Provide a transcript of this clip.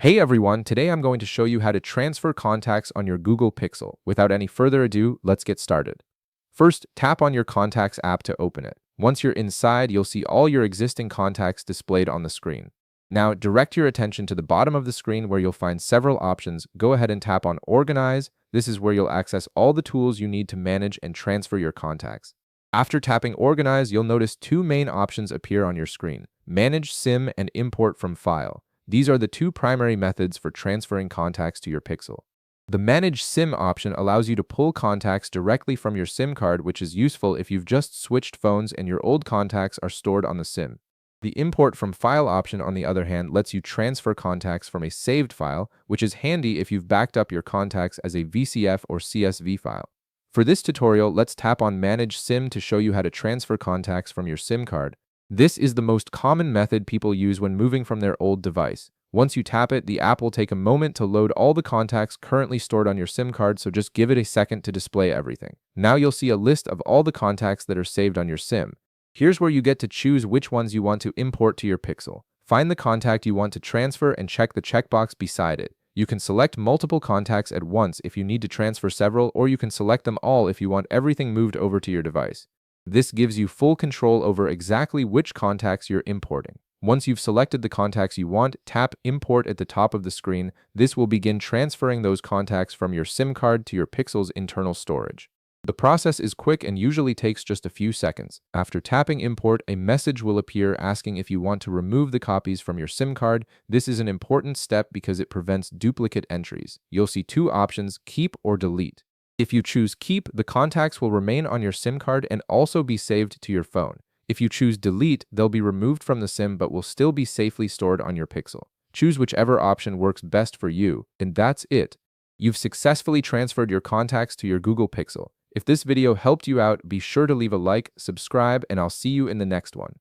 Hey everyone, today I'm going to show you how to transfer contacts on your Google Pixel. Without any further ado, let's get started. First, tap on your Contacts app to open it. Once you're inside, you'll see all your existing contacts displayed on the screen. Now, direct your attention to the bottom of the screen where you'll find several options. Go ahead and tap on Organize. This is where you'll access all the tools you need to manage and transfer your contacts. After tapping Organize, you'll notice two main options appear on your screen: Manage SIM and Import from File. These are the two primary methods for transferring contacts to your Pixel. The Manage SIM option allows you to pull contacts directly from your SIM card, which is useful if you've just switched phones and your old contacts are stored on the SIM. The Import from File option, on the other hand, lets you transfer contacts from a saved file, which is handy if you've backed up your contacts as a VCF or CSV file. For this tutorial, let's tap on Manage SIM to show you how to transfer contacts from your SIM card. This is the most common method people use when moving from their old device. Once you tap it, the app will take a moment to load all the contacts currently stored on your SIM card, so just give it a second to display everything. Now you'll see a list of all the contacts that are saved on your SIM. Here's where you get to choose which ones you want to import to your Pixel. Find the contact you want to transfer and check the checkbox beside it. You can select multiple contacts at once if you need to transfer several, or you can select them all if you want everything moved over to your device. This gives you full control over exactly which contacts you're importing. Once you've selected the contacts you want, tap Import at the top of the screen. This will begin transferring those contacts from your SIM card to your Pixel's internal storage. The process is quick and usually takes just a few seconds. After tapping Import, a message will appear asking if you want to remove the copies from your SIM card. This is an important step because it prevents duplicate entries. You'll see two options: Keep or Delete. If you choose Keep, the contacts will remain on your SIM card and also be saved to your phone. If you choose Delete, they'll be removed from the SIM but will still be safely stored on your Pixel. Choose whichever option works best for you, and that's it. You've successfully transferred your contacts to your Google Pixel. If this video helped you out, be sure to leave a like, subscribe, and I'll see you in the next one.